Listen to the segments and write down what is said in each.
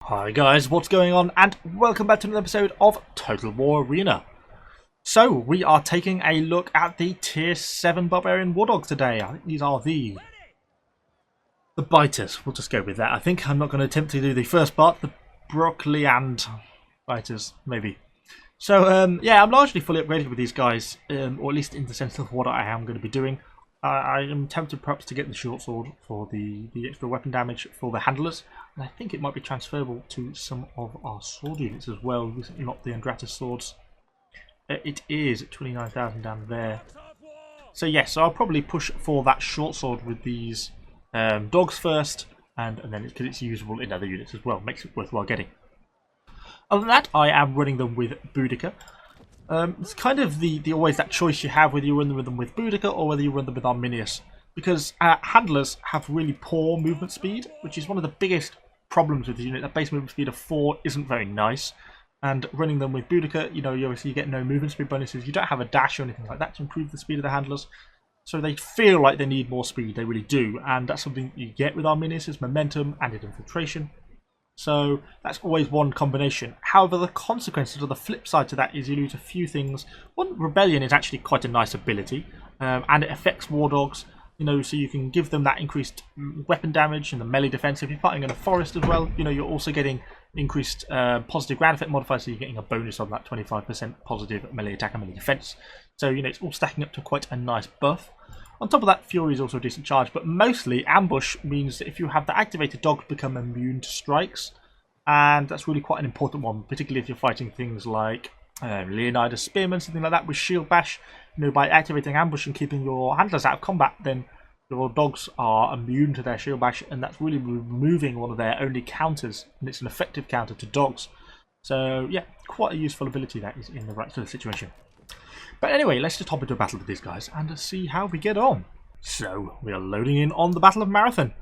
Hi guys, what's going on, and welcome back to another episode of Total War Arena. So, we are taking a look at the Tier 7 Barbarian Wardogs today. I think these are the biters. We'll just go with that. I think I'm not going to attempt to do the first part, the broccoli and biters, maybe. So, yeah, I'm largely fully upgraded with these guys, or at least in the sense of what I am going to be doing. I am tempted perhaps to get the short sword for the extra weapon damage for the handlers, and I think it might be transferable to some of our sword units as well, not the Andratus swords. It is 29,000 down there. So yes, I'll probably push for that short sword with these dogs first, and then because it's usable in other units as well, makes it worthwhile getting. Other than that, I am running them with Boudica. It's kind of the always that choice you have whether you run them with Boudica or whether you run them with Arminius, because handlers have really poor movement speed, which is one of the biggest problems with the unit. That base movement speed of 4 isn't very nice, and running them with Boudica, you obviously get no movement speed bonuses. You don't have a dash or anything like that to improve the speed of the handlers, so they feel like they need more speed. They really do, and that's something you get with Arminius is momentum and infiltration. So that's always one combination. However, the consequences or the flip side to that is you lose a few things. One, Rebellion is actually quite a nice ability, and it affects Wardogs, so you can give them that increased weapon damage and the melee defense. If you're fighting in a forest as well, you're also getting increased positive ground effect modifier, so you're getting a bonus on that 25% positive melee attack and melee defense. So, it's all stacking up to quite a nice buff. On top of that, Fury is also a decent charge, but mostly Ambush means that if you have the activated dogs become immune to strikes, and that's really quite an important one, particularly if you're fighting things like Leonidas Spearmen, something like that with Shield Bash. By activating Ambush and keeping your handlers out of combat, then your dogs are immune to their Shield Bash, and that's really removing one of their only counters, and it's an effective counter to dogs. So yeah, quite a useful ability that is in the right sort of situation. But anyway, let's just hop into a battle with these guys and see how we get on. So, we are loading in on the Battle of Marathon.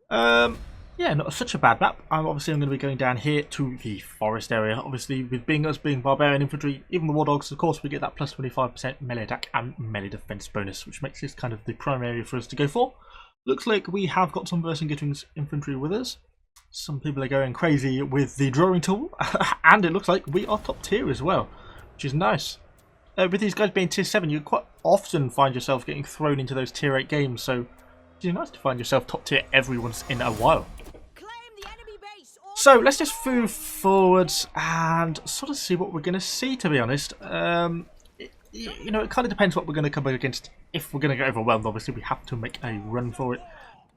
Yeah, not such a bad map. I'm going to be going down here to the forest area. Obviously, with us being Barbarian Infantry, even the Wardogs, of course, we get that plus 25% melee attack and melee defense bonus, which makes this kind of the prime area for us to go for. Looks like we have got some Vercingetorix infantry with us. Some people are going crazy with the drawing tool, and it looks like we are top tier as well, which is nice. With these guys being tier 7, you quite often find yourself getting thrown into those tier 8 games, so it's nice to find yourself top tier every once in a while. So let's just move forwards and sort of see what we're going to see, to be honest. It kind of depends what we're going to come up against. If we're going to get overwhelmed, obviously we have to make a run for it.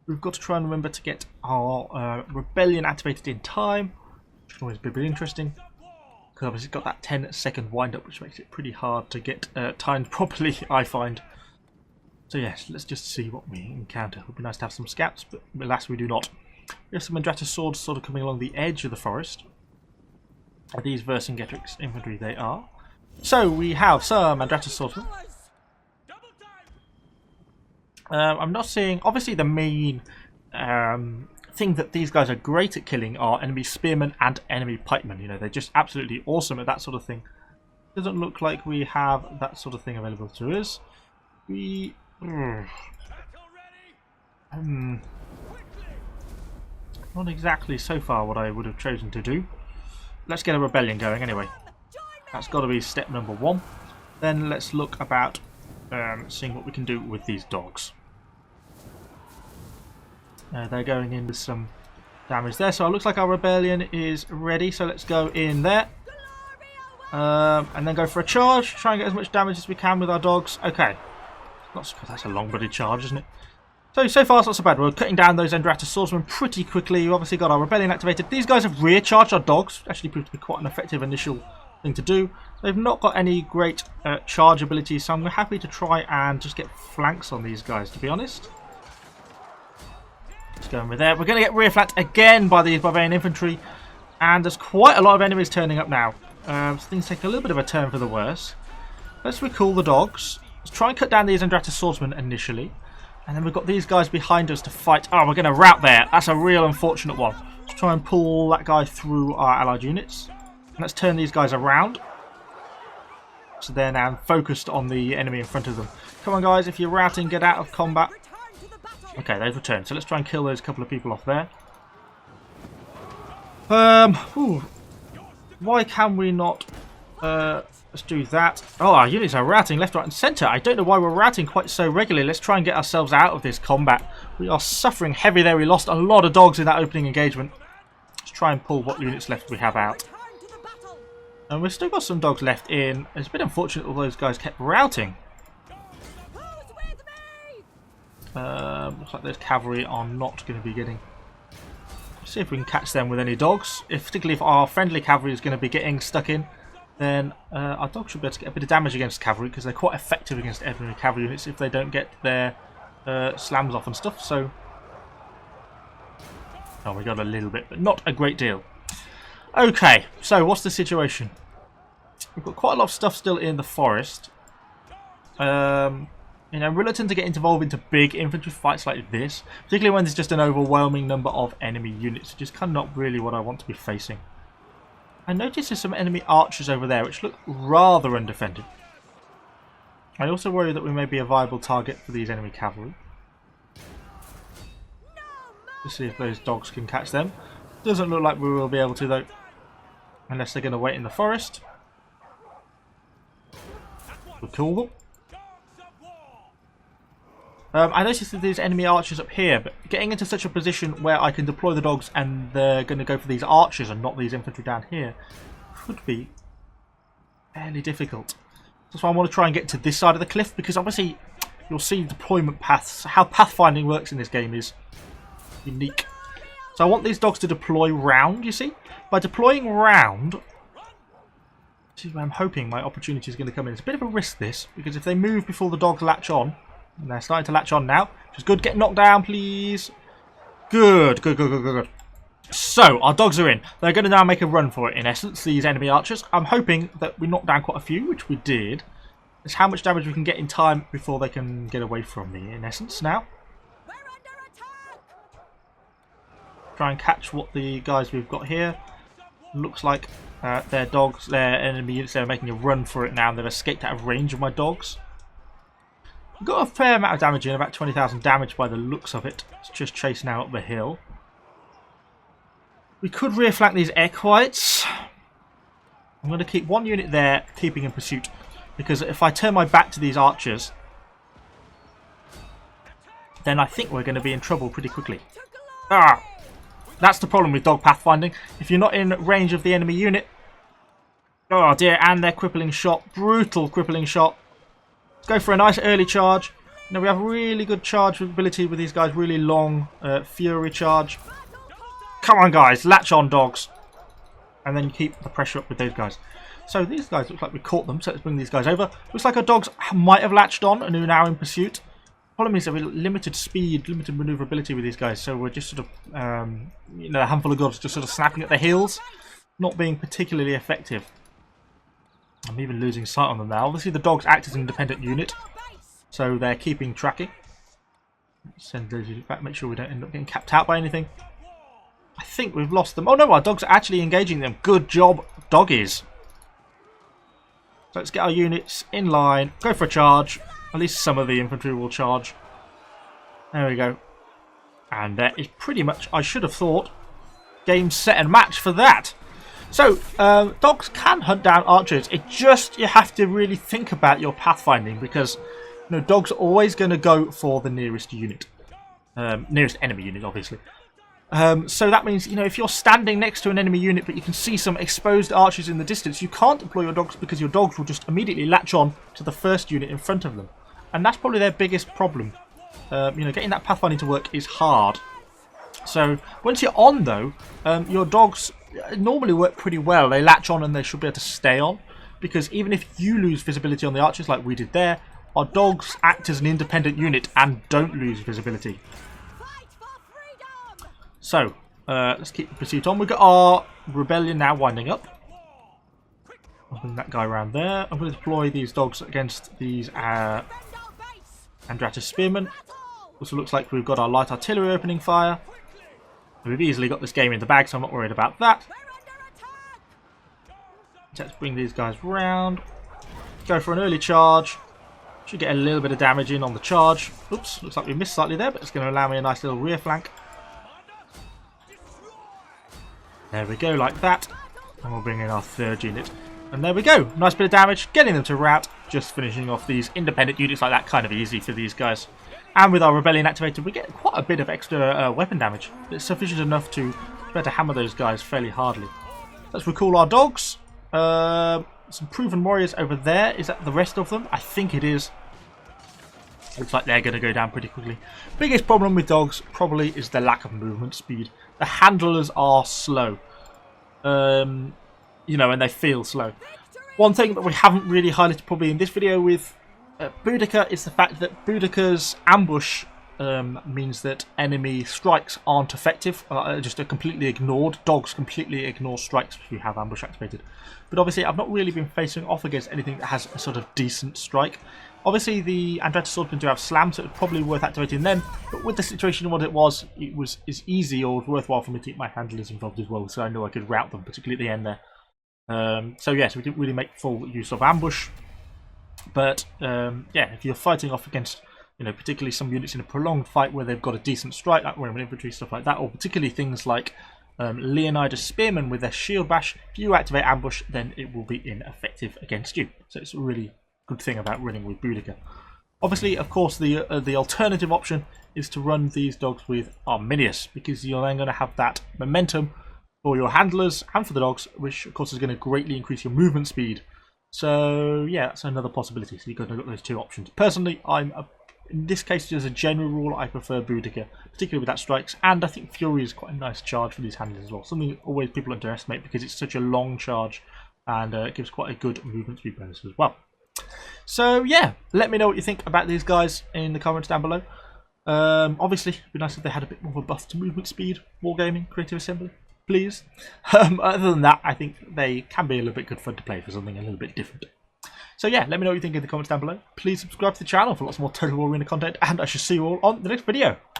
We've got to try and remember to get our Rebellion activated in time, which can always be a bit interesting. Because obviously it's got that 10-second wind-up, which makes it pretty hard to get timed properly, I find. So yes, let's just see what we encounter. It would be nice to have some scouts, but alas we do not. We have some Andratus swords sort of coming along the edge of the forest. These Vercingetorix infantry they are. So we have some Andratus swordsmen. I'm not seeing... Obviously the main thing that these guys are great at killing are enemy spearmen and enemy pikemen. They're just absolutely awesome at that sort of thing. Doesn't look like we have that sort of thing available to us. We... Not exactly so far what I would have chosen to do. Let's get a rebellion going anyway. That's got to be step number 1. Then let's look about seeing what we can do with these dogs. They're going in with some damage there, so it looks like our rebellion is ready, so let's go in there. And then go for a charge, try and get as much damage as we can with our dogs. Okay. That's a long-blooded charge, isn't it? So far it's not so bad. We're cutting down those Andratus swordsmen pretty quickly. We've obviously got our rebellion activated. These guys have rear charged our dogs. Actually proved to be quite an effective initial thing to do. They've not got any great charge abilities, so I'm happy to try and just get flanks on these guys, to be honest. Let's go in with there. We're going to get rear flanked again by these Barbarian infantry, and there's quite a lot of enemies turning up now. So things take a little bit of a turn for the worse. Let's recall the dogs. Let's try and cut down these Andratus swordsmen initially. And then we've got these guys behind us to fight. Oh, we're going to rout there. That's a real unfortunate one. Let's try and pull that guy through our allied units. And let's turn these guys around. So they're now focused on the enemy in front of them. Come on, guys. If you're routing, get out of combat. Okay, they've returned. So let's try and kill those couple of people off there. Ooh. Why can we not... let's do that. Oh, our units are routing left, right and centre. I don't know why we're routing quite so regularly. Let's try and get ourselves out of this combat. We are suffering heavy there. We lost a lot of dogs in that opening engagement. Let's try and pull what units left we have out. And we've still got some dogs left in. It's a bit unfortunate all those guys kept routing. Looks like those cavalry are not going to be getting... See if we can catch them with any dogs. Particularly if our friendly cavalry is going to be getting stuck in, then our dogs should be able to get a bit of damage against cavalry, because they're quite effective against enemy cavalry units if they don't get their slams off and stuff. So, oh, we got a little bit, but not a great deal. Okay, so what's the situation? We've got quite a lot of stuff still in the forest. You know, reluctant to get involved into big infantry fights like this, particularly when there's just an overwhelming number of enemy units, which is kind of not really what I want to be facing. I noticed there's some enemy archers over there, which look rather undefended. I also worry that we may be a viable target for these enemy cavalry. Let's see if those dogs can catch them. Doesn't look like we will be able to though, unless they're going to wait in the forest. We'll kill them. I noticed that there's enemy archers up here, but getting into such a position where I can deploy the dogs and they're going to go for these archers and not these infantry down here could be fairly difficult. That's why I want to try and get to this side of the cliff, because obviously you'll see deployment paths. How pathfinding works in this game is unique. So I want these dogs to deploy round, you see? By deploying round, this is where I'm hoping my opportunity is going to come in. It's a bit of a risk this, because if they move before the dogs latch on, and they're starting to latch on now, which is good. Get knocked down, please. Good, good, good, good, good, good. So, our dogs are in. They're going to now make a run for it, in essence, these enemy archers. I'm hoping that we knock down quite a few, which we did. It's how much damage we can get in time before they can get away from me, in essence, now. Try and catch what the guys we've got here. Looks like their dogs, their enemy units, they're making a run for it now. They've escaped out of range of my dogs. Got a fair amount of damage in, about 20,000 damage by the looks of it. It's just chasing out up the hill. We could rear flank these Equites. I'm going to keep one unit there, keeping in pursuit, because if I turn my back to these archers, then I think we're going to be in trouble pretty quickly. Ah, that's the problem with dog pathfinding. If you're not in range of the enemy unit, oh dear, and their crippling shot, brutal crippling shot. Go for a nice early charge. Now we have really good charge ability with these guys. Really long fury charge. Come on, guys, latch on, dogs, and then you keep the pressure up with those guys. So these guys look like we caught them. So let's bring these guys over. Looks like our dogs might have latched on and are now in pursuit. Problem is that we're limited speed, limited maneuverability with these guys. So we're just sort of, you know, a handful of dogs just sort of snapping at the heels, not being particularly effective. I'm even losing sight on them now. Obviously the dogs act as an independent unit, so they're keeping tracking. Send those units back, make sure we don't end up getting capped out by anything. I think we've lost them. Oh no, our dogs are actually engaging them. Good job, doggies. So let's get our units in line, go for a charge. At least some of the infantry will charge. There we go. And that is pretty much, I should have thought, game, set and match for that. So, dogs can hunt down archers. It just, you have to really think about your pathfinding, because, you know, dogs are always going to go for the nearest unit. Nearest enemy unit, obviously. So that means, you know, if you're standing next to an enemy unit but you can see some exposed archers in the distance, you can't deploy your dogs because your dogs will just immediately latch on to the first unit in front of them. And that's probably their biggest problem. You know, getting that pathfinding to work is hard. So, once you're on, though, your dogs normally work pretty well. They latch on and they should be able to stay on, because even if you lose visibility on the archers like we did there, our dogs act as an independent unit and don't lose visibility. So, let's keep the pursuit on. We've got our rebellion now winding up. I'll bring that guy around there. I'm going to deploy these dogs against these Andratus spearmen. Also looks like we've got our light artillery opening fire. We've easily got this game in the bag, so I'm not worried about that. Let's bring these guys round. Go for an early charge. Should get a little bit of damage in on the charge. Oops, looks like we missed slightly there, but it's going to allow me a nice little rear flank. There we go, like that. And we'll bring in our third unit. And there we go. Nice bit of damage, getting them to rout. Just finishing off these independent units like that. Kind of easy for these guys. And with our rebellion activated, we get quite a bit of extra weapon damage. It's sufficient enough to be able to hammer those guys fairly hardly. Let's recall our dogs. Some proven warriors over there. Is that the rest of them? I think it is. Looks like they're going to go down pretty quickly. Biggest problem with dogs probably is the lack of movement speed. The handlers are slow. You know, and they feel slow. One thing that we haven't really highlighted probably in this video with Boudica is the fact that Boudica's ambush means that enemy strikes aren't effective, just are completely ignored. Dogs completely ignore strikes if you have ambush activated. But obviously I've not really been facing off against anything that has a sort of decent strike. Obviously the Andretti Swordsmen do have slam, so it's probably worth activating them. But with the situation what it was easy or worthwhile for me to keep my handlers involved as well, so I know I could route them, particularly at the end there. So yes, we didn't really make full use of ambush. But yeah, if you're fighting off against, you know, particularly some units in a prolonged fight where they've got a decent strike, like Roman infantry, stuff like that, or particularly things like Leonidas Spearmen with their shield bash, if you activate ambush, then it will be ineffective against you. So it's a really good thing about running with Boudica. Obviously, of course, the alternative option is to run these dogs with Arminius, because you're then going to have that momentum for your handlers and for the dogs, which of course is going to greatly increase your movement speed. So yeah, that's another possibility. So you've got those two options. Personally, in this case, as a general rule, I prefer Boudica, particularly with that strikes, and I think Fury is quite a nice charge for these handlers as well. Something always people underestimate because it's such a long charge, and it gives quite a good movement speed bonus as well. So yeah, let me know what you think about these guys in the comments down below. Obviously, it'd be nice if they had a bit more of a buff to movement speed, Wargaming, Creative Assembly, please. Other than that, I think they can be a little bit good fun to play for something a little bit different. So yeah, let me know what you think in the comments down below. Please subscribe to the channel for lots more Total War Arena content, and I shall see you all on the next video.